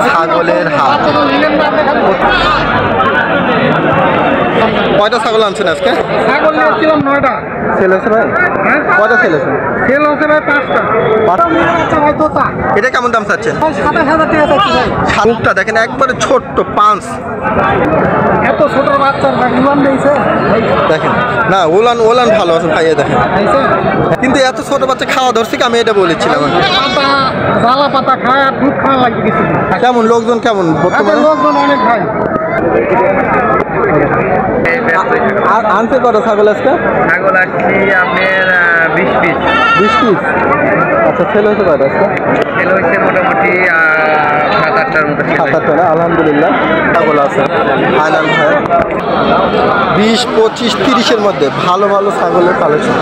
ছাগলের হাট। কয়টা ছাগল আনছেন আজকে? ছাগল নিয়েছিলাম 9টা। সেল হয়েছে ভাই? কয়টা সেল হয়েছে? সেল হচ্ছে ভাই 5টা। এটা কেমন দাম চাচ্ছেন? 27,000 টাকা চাচ্ছি ভাই। মুখটা দেখেন একবারে ছোট্ট পাঁচ, এত ছোট বাচ্চার ভাই নিলাম দিয়েছে দেখেন না ওলান ওলান ভালো আছে ভাই, দেখেন কিন্তু এত ছোট বাচ্চা খাওয়া ধরছে কি, আমি এটা বলেছিলাম। পাতা জ্বালা পাতা খায় আর দুধ খাওয়া লাগবে কিছু। কেমন লোকজন কেমন বর্তমানে? লোকজন অনেক ভাই। আনতে কত ছাগল আজকে? ছাগল আসছি আপনার 20 পিস। 20 পিস? আচ্ছা, সেল হয়েছে কয়টা আজকে? সেল হয়েছে মোটামুটি 7-8টার মতো। 7-8টা না? আলহামদুলিল্লাহ ছাগল আছে আইনাল ভাই। 20, 25, 30-এর মধ্যে ভালো ভালো ছাগলের কালেকশন।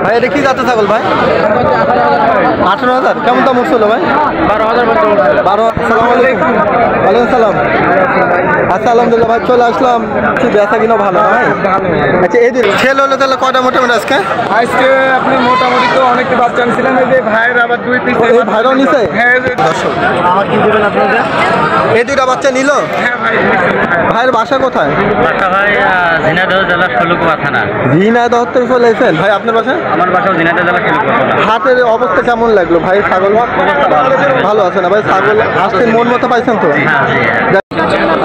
ভাই এটা কি জাতের ছাগল ভাই? 18,000? কেমন দাম উঠছিল ভাই? 12,000 মতো। 12। আসসালামু আলাইকুম। ওয়ালাইকুম সালাম। আচ্ছা আলহামদুলিল্লাহ ভাই, চলে আসলাম। বেচা কিনা ভালো না ভাই? আচ্ছা এই দিন সেল হলো তাহলে কয়টা মোটামুটি আজকে? আজকে আপনি মোটামুটি তো অনেকটা বাচ্চা আনছিলেন, এই যে ভাইয়ের আবার 2 পিস। এই ভাইরাও নিছে? হ্যাঁ। দর্শক আমার কি দিবেন আপনাদের? এই দুইটা বাচ্চা নিল? হ্যাঁ ভাই। ভাইয়ের বাসা কোথায়? বাসা ভাই ঝিনাইদহ জেলা ষোলকুয়া থানা। ঝিনাইদহ থেকে চলে এসেছেন ভাই? আপনার বাসা? আমার বাসাও ঝিনাইদহ জেলা ষোলকুয়া থানা। হাটের অবস্থা কেমন লাগলো ভাই? ছাগল ভালো আছে না ভাই? ছাগল আসতে মন মতো পাইছেন তো?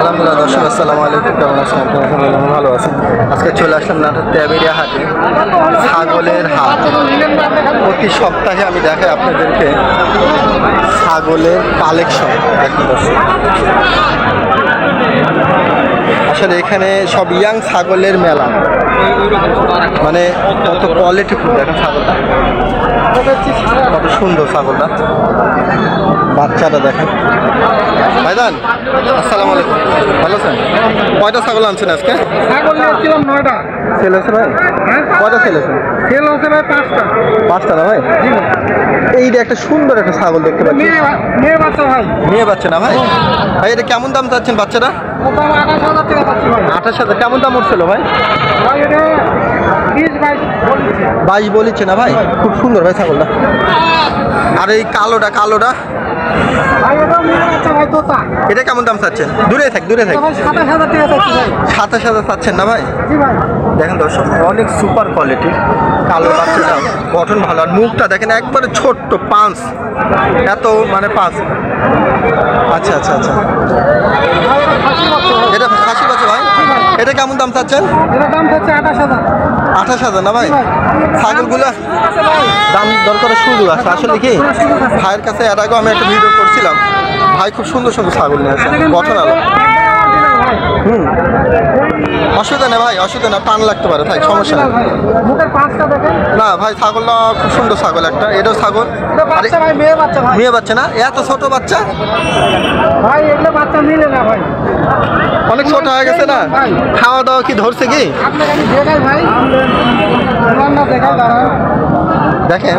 আলহামদুলিল্লাহ। দর্শক আসসালামু আলাইকুম, কেমন আছেন আপনারা? ভালো আছেন। আজকে চলে আসলাম নাটোর তেবেরিয়া হাটে, ছাগলের হাট। প্রতি সপ্তাহে আমি দেখাই আপনাদেরকে ছাগলের কালেকশন। দেখুন দর্শক, আসলে এখানে সব ইয়াং ছাগলের মেলা, মানে কত কোয়ালিটি ফুল। দেখেন ছাগলটা কত সুন্দর, ছাগলটা বাচ্চাটা দেখেন। ভাইজান আসসালামু আলাইকুম, ভালো আছেন? কয়টা ছাগল আনছেন আজকে? ছাগল নিয়েছিলাম 9টা। সেল হয়েছে ভাই? কয়টা সেল হয়েছে? সেল হচ্ছে ভাই 5টা। 5টা না ভাই? এইটা একটা সুন্দর একটা ছাগল দেখতে পাচ্ছি। মেয়ে বাচ্চা ভাই। মেয়ে বাচ্চা না ভাই? ভাই এটা কেমন দাম চাচ্ছেন বাচ্চাটা? 28,000 টাকা চাচ্ছি ভাই। 28,000? কেমন দাম উঠছিল ভাই? ভাই এটা 20-22 বলছে। 22 বলিচ্ছে না ভাই? খুব সুন্দর ভাই ছাগলটা। আর এই কালোটা কালোটা ভাই এটা মেয়ে বাচ্চা ভাই, তোতা। এটা কেমন দাম চাচ্ছেন? দূরে থাক দূরে থাক। ভাই 27,000 টাকা চাচ্ছি ভাই। 27,000 চাচ্ছেন না ভাই? জি ভাই। দেখেন দর্শক, অনেক সুপার কোয়ালিটির কালো বাচ্চাটা, গঠন ভালো। আর মুখটা দেখেন একবারে ছোট্ট পাঁচ, এত মানে পাঁচ। আচ্ছা আচ্ছা আচ্ছা, এটা খাসি বাচ্চা ভাই? এটা কেমন দাম চাচ্ছেন? এটার দাম হচ্ছে 28,000। 28,000 না ভাই? ছাগলগুলা দাম দরকারের সুযোগ আছে। আসলে কি ভাইয়ের কাছে এর আগেও আমি একটা ভিডিও করছিলাম, ভাই খুব সুন্দর সুন্দর ছাগল নিয়ে আসে, গঠন আলো। অসুবিধা নেই ভাই, অসুবিধা না, টান লাগতে পারে, তাই সমস্যা নেই। মুখের পাঁচটা দেখেন না ভাই, ছাগলটা খুব সুন্দর ছাগল একটা। এটাও ছাগল। বাচ্চা ভাই, মেয়ে বাচ্চা ভাই। মেয়ে বাচ্চা না? এত ছোট বাচ্চা ভাই, এগুলো বাচ্চা মিলে না ভাই, অনেক ছোট হয়ে গেছে না? খাওয়া দাওয়া কি ধরছে কি? আপনাকে আমি দেখাই ভাই, না দেখাই দাঁড়ান। দেখেন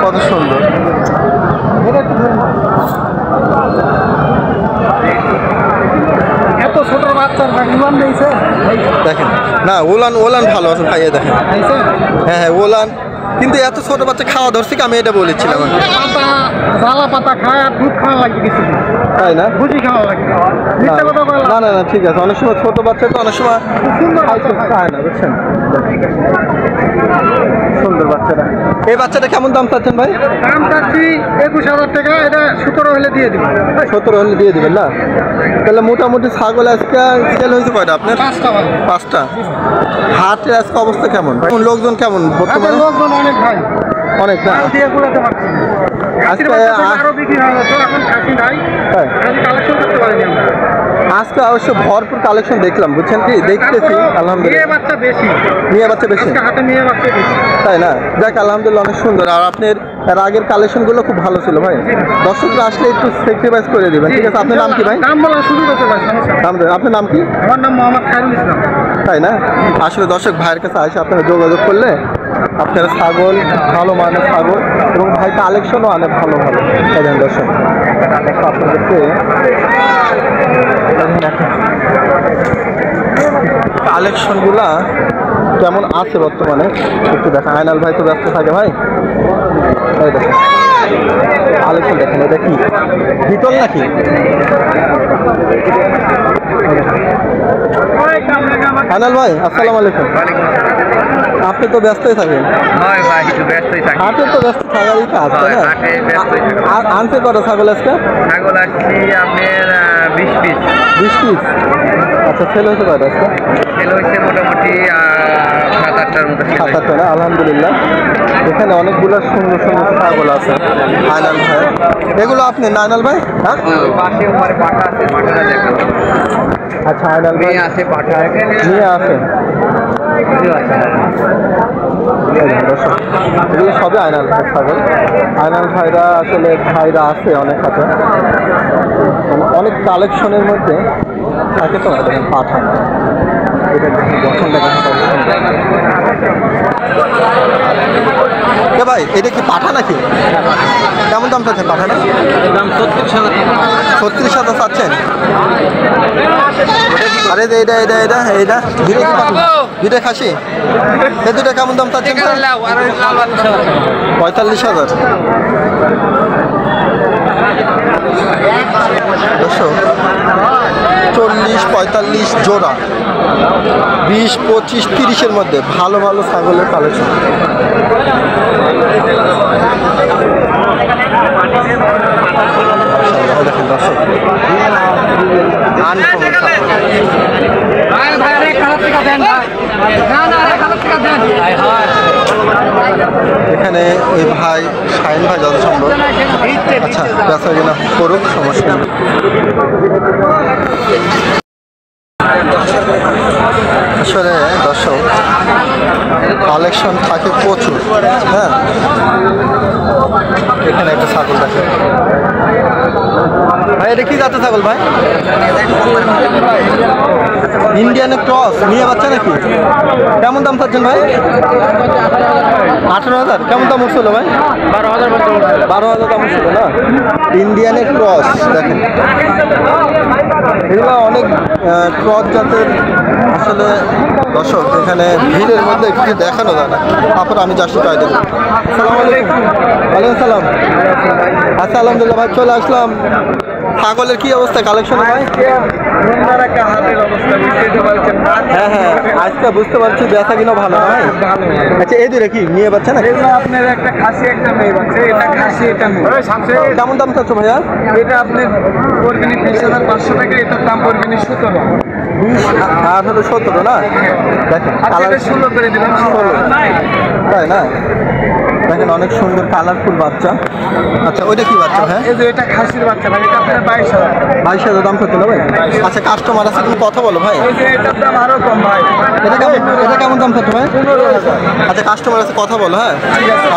কত সুন্দর। এত ছোট বাচ্চার ভাই নিলাম দিয়েছে। দেখেন না ওলান ওলান ভালো আছে ভাই, দেখেন। হ্যাঁ হ্যাঁ ওলান, কিন্তু এত ছোট বাচ্চা খাওয়া ধরছে কি, আমি এটা বলেছিলাম। পাতা জ্বালা পাতা খায় আর দুধ খাওয়া লাগবে কিছু, তাই না? ভুজি খাওয়া লাগবে। না না না, ঠিক আছে। অনেক সময় ছোট বাচ্চা তো অনেক সময় খায় না, বুঝছেন? সুন্দর বাচ্চাটা। এই বাচ্চাটা কেমন দাম চাচ্ছেন ভাই? দাম চাচ্ছি 21,000 টাকা। এটা 17 হলে দিয়ে দিবেন। 17 হলে দিয়ে দিবেন না? তাহলে মোটামুটি ছাগল আজকে সেল হয়েছে কয়টা আপনার? 5টা ভাই। 5টা। হাটের আজকে অবস্থা কেমন? লোকজন কেমন বর্তমানে? লোকজন অনেক ভাই, অনেক না? দিয়ে ঘুরাতে পারছি না। আজকে আরো বিক্রি হয়ে গেছে, এখন খাসি নাই, কালেকশন করতে পারিনি আমরা। আজকে অবশ্য ভরপুর কালেকশন দেখলাম, বুঝছেন কি? দেখতেছি আলহামদুলিল্লাহ। মেয়ে বাচ্চা বেশি, মেয়ে বাচ্চা বেশি, হাতে মেয়ে বাচ্চা বেশি, তাই না? যাক আলহামদুলিল্লাহ, অনেক সুন্দর। আর আপনার এর আগের কালেকশনগুলো খুব ভালো ছিল ভাই। দর্শকরা আসলে একটু স্যাক্রিফাইস করে দিবেন, ঠিক আছে? আপনার নাম কি ভাই? নাম বলা শুরু করতে ভাই, সমস্যা। আপনার নাম কি? আমার নাম মোহাম্মদ খায়রুল ইসলাম। তাই না? আসলে দর্শক ভাইয়ের কাছে আসে আপনারা যোগাযোগ করলে আপনারা ছাগল, ভালো মানের ছাগল, এবং ভাই কালেকশনও আনে ভালো ভালো। তাই দেন দর্শক আপনাদেরকে কালেকশনগুলা কেমন আছে বর্তমানে একটু দেখা। আয়নাল ভাই তো ব্যস্ত থাকে ভাই। বিটল নাকি? আনাল ভাই আসসালামু আলাইকুম। আপনি তো ব্যস্তই থাকেন। হয় ভাই, একটু ব্যস্তই থাকি। হাটে তো ব্যস্ত থাকারই কাজ, তাই না? হাটে ব্যস্তই থাকি। আনতে কত ছাগল আজকে? ছাগল আসছি আপনার 20 পিস। 20 পিস। আচ্ছা, সেল হয়েছে কয়টা আজকে? সেল হয়েছে মোটামুটি 7-8টার মতো। 7-8টা না? আলহামদুলিল্লাহ। এখানে অনেকগুলো সুন্দর সুন্দর ছাগল আছে আয়নাল ভাই। এগুলো আপনি আয়নাল ভাই? হ্যাঁ, পাশে আমার পাঠা আছে, পাঠাটা দেখেন। আচ্ছা, আয়নাল ভাই নিয়ে আছে পাঠা, নিয়ে আসেন। এগুলো সবই আয়নাল ভাই ছাগল। আয়নাল ভাইরা আসলে ভাইরা আছে অনেক হাতে, অনেক কালেকশনের মধ্যে থাকে তো। দেখেন পাঠা, এটা গঠন দেখেন। ভাই এটা কি পাঠা নাকি? কেমন দাম চাচ্ছেন পাঠাটা? দাম 36,000 চাচ্ছেন? আরে এটা এটা এটা এটা দুইটা খাসি, এই দুটা কেমন দাম চাচ্ছেন? 45,000। 40-45 জোড়া, 20-25-30-এর মধ্যে ভালো ভালো ছাগলের কালেকশন। দেখেন দর্শক, এখানে এই ভাই শাহিন ভাই যত সম্ভব আচ্ছা বেচা কিনা করুক, সমস্যা নেই। আসলে দর্শক কালেকশন থাকে প্রচুর। হ্যাঁ, এখানে একটা ছাগল দেখে ভাই, এটা কি জাতের ছাগল ভাই? ইন্ডিয়ানের ক্রস, নিয়ে বাচ্চা নাকি? কেমন দাম চাচ্ছেন ভাই? 18,000। কেমন দাম উঠছিল ভাই? 12,000 দাম উঠছিল না? ইন্ডিয়ানের ক্রস দেখেন, এগুলো অনেক ক্রস জাতের। আসলে দর্শক এখানে ভিড়ের মধ্যে একটু দেখানো যায় না, তারপর আমি জাস্ট ট্রাই দেবো। আসসালামু আলাইকুম। ওয়ালাইকুম সালাম। আচ্ছা আলহামদুলিল্লাহ ভাই, চলে আসলাম। ছাগলের কি অবস্থা কালেকশন ভাই? হ্যাঁ হ্যাঁ, আজকে বুঝতে পারছি বেচা কিনা ভালো ভাই। আচ্ছা, এই দুটো কি নিয়ে পাচ্ছে না? আপনার একটা খাসি একটা মেয়ে বাচ্চা, এটা খাসি এটা মেয়ে। কেমন দাম চাচ্ছ ভাইয়া? এটা আপনার পড়বে 20,500 টাকা, এটার দাম পড়বে 17। 17 না? দেখেন কালার 16 করে দিলাম। তাই না? দেখেন অনেক সুন্দর কালারফুল বাচ্চা। আচ্ছা, ওইটা কি বাচ্চা? হ্যাঁ, এই যে এটা খাসির বাচ্চা ভাই, এটা আপনার 22,000। 22,000 দাম করতে ভাই? আচ্ছা, কাস্টমার আছে, তুমি কথা বলো ভাই। এই যে এটার দাম আরো কম ভাই। এটা কেমন দাম থাকতো ভাই? 15,000। আচ্ছা, কাস্টমার আছে, কথা বলো। হ্যাঁ,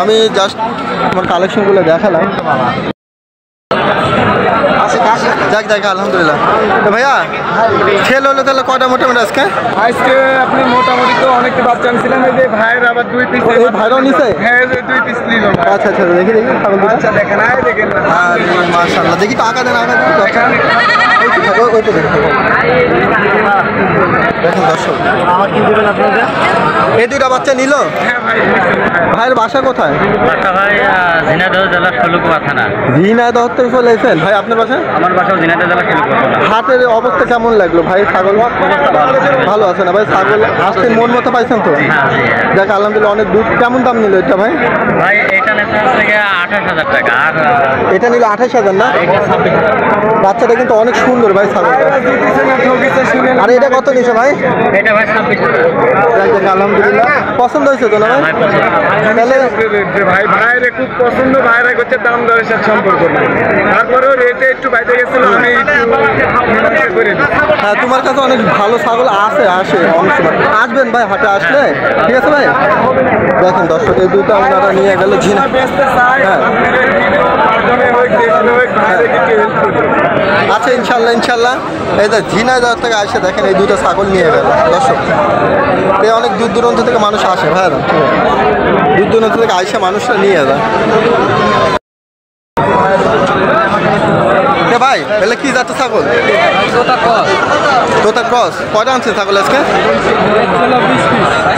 আমি জাস্ট আমার কালেকশনগুলো দেখালাম। যাক যাক আলহামদুলিল্লাহ। তো ভাইয়া সেল হলো তাহলে কয়টা মোটামুটি আজকে? আজকে আপনি মোটামুটি তো অনেকটা বাচ্চা আনছিলেন, এই যে ভাইয়ের আবার 2 পিস। এই ভাইরাও নিছে? হ্যাঁ, এই যে 2 পিস নিল। আচ্ছা আচ্ছা, দেখি দেখি ছাগল দুটো। আচ্ছা দেখেন, আয় দেখেন। আরে মাশাআল্লাহ, দেখি তো আঁকা দেন, আঁকা দেন। ওইটা দেখেন দেখেন দর্শক, কি দেবেন আপনাদের? এই দুইটা বাচ্চা নিল। হ্যাঁ ভাই। ভাইয়ের বাসা কোথায়? বাসা ভাই ঝিনাইদহ জেলা ষোলকুয়া থানা। ঝিনাইদহ থেকে চলে এসেছেন ভাই আপনার বাসা? আমার বাসাও ঝিনাইদহ জেলা ষোলকুয়া থানা। হাটের অবস্থা কেমন লাগলো ভাই? ছাগল ভালো আছে না ভাই? ছাগল আসতে মন মতো পাইছেন তো? দেখ আলহামদুলিল্লাহ, অনেক দুধ। কেমন দাম নিল এটা ভাই? ভাই এটা নেতা থেকে 28,000 টাকা, আর এটা নিল 28,000 না? বাচ্চাটা কিন্তু অনেক সুন্দর ভাই ছাগলটা। আর এটা কত নিছে ভাই? এটা ভাই 26,000। দেখ আলহামদুলিল্লাহ, পছন্দ হয়েছে তো না ভাই? তাহলে ভাই ভাইরে খুব পছন্দ, ভাইরা করছে দাম দরের সাথে সম্পর্ক নাই, তারপরেও রেটে একটু বাইরে গেছিল, আমি একটু করে দিই। হ্যাঁ, তোমার কাছে অনেক ভালো ছাগল আসে অনেক সময়। আসবেন ভাই হাটে আসলে, ঠিক আছে ভাই? দেখেন দর্শক, এই দুটো আপনারা নিয়ে গেলে ঝিনা। হ্যাঁ আচ্ছা, ইনশাল্লাহ ইনশাল্লাহ। এই যে ঝিনাইদহ থেকে আসে দেখেন এই দুটো ছাগল নিয়ে গেল দর্শক। এই অনেক দূর দূরান্ত থেকে মানুষ আসে ভাই, দূর দূরান্ত থেকে আসে মানুষরা নিয়ে যায়। ভাই এলে কি জাতের ছাগল? তোতা ক্রস কয়টা আনছেন ছাগল আজকে?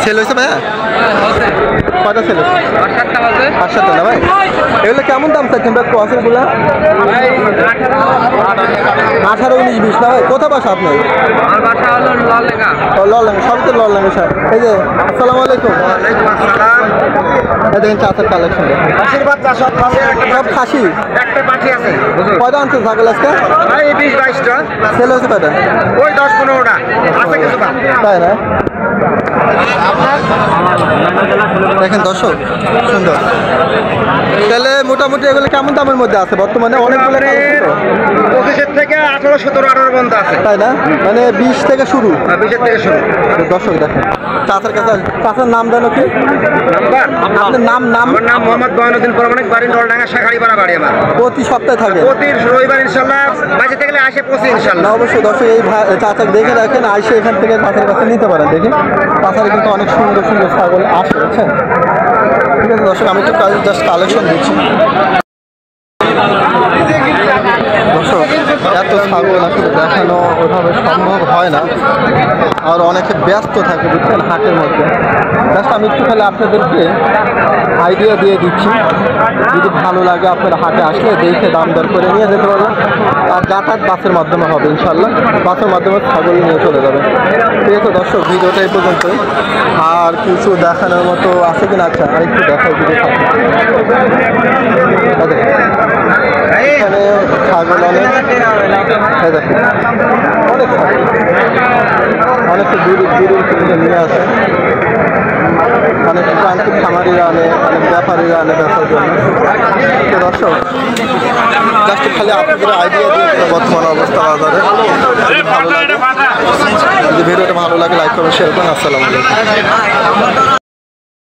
সেল হয়েছে ভাইয়া? কয়টা সেল হয়েছে? 8-7টা না ভাই? এগুলো কেমন দাম চাচ্ছেন ভাই ক্রসের গুলা? 18-19-20 না ভাই? কোথা বাসা আপনার? ললেঙ্গা, সব তো ললেঙ্গা স্যার। এই যে আসসালামু আলাইকুম। দেখেন চাষের কালেকশন সব খাসি। একটা পাখি আছে কয়টা আনছেন ছাগল আজকে? ভাই 20-22টা, সেল হয়েছে কয়টা? ওই 10-15টা আছে কিছু দাম। তাই না? দেখেন দর্শক সুন্দর। তাহলে মোটামুটি এগুলো কেমন দামের মধ্যে আছে বর্তমানে? অনেকগুলো collection তো। 25 থেকে 18, 17, 18 পর্যন্ত আছে। তাই না? মানে 20 থেকে শুরু। 20 থেকে শুরু। দর্শক দেখেন চাচার কাছে, চাচার নাম জানো কি? নাম্বার আপনার নাম? আমার নাম মোহাম্মদ বয়ানুদ্দিন পরমাণিক, বাড়ি নলডাঙ্গা, শাখাড়িপাড়া বাড়ি আমার। প্রতি সপ্তাহে থাকে? প্রতি রবিবার ইনশাল্লাহ, বাজে থেকে আসে 25 না ইনশাল্লাহ। অবশ্যই দর্শক এই চাচাকে দেখে রাখেন, আইসে এখান থেকে চাচার কাছে নিতে পারেন। দেখেন চাচার কিন্তু অনেক সুন্দর সুন্দর ছাগল আসে, বুঝছেন? ঠিক আছে দর্শক, আমি একটু জাস্ট কালেকশন দিচ্ছি। দর্শক এত ছাগল আসলে দেখানো ওইভাবে সম্ভব হয় না, আর অনেকে ব্যস্ত থাকে বুঝছেন হাটের মধ্যে। জাস্ট আমি একটু খালি আপনাদেরকে আইডিয়া দিয়ে দিচ্ছি, যদি ভালো লাগে আপনারা হাটে আসলে দেখে দাম দর করে নিয়ে যেতে পারবেন। আর যাতায়াত বাসের মাধ্যমে হবে ইনশাল্লাহ, বাসের মাধ্যমে ছাগল নিয়ে চলে যাবে। ঠিক আছে দর্শক, ভিডিওটা এই পর্যন্তই। আর কিছু দেখানোর মতো আছে কিনা? আচ্ছা আর একটু দেখাই যদি থাকে। এখানে ছাগল অনেক, এই দেখেন অনেক ছাগল, অনেকে দূর থেকে নিয়ে আসে। অনেক প্রান্তিক খামারিরা আনে, অনেক ব্যাপারীরা আনে ব্যবসার জন্য। তো দর্শক জাস্ট খালি আপনাদের আইডিয়া দিয়ে বর্তমান অবস্থা বাজারে। যদি ভালো লাগে, যদি ভিডিওটা ভালো লাগে লাইক করবেন, শেয়ার করুন। আসসালামু আলাইকুম।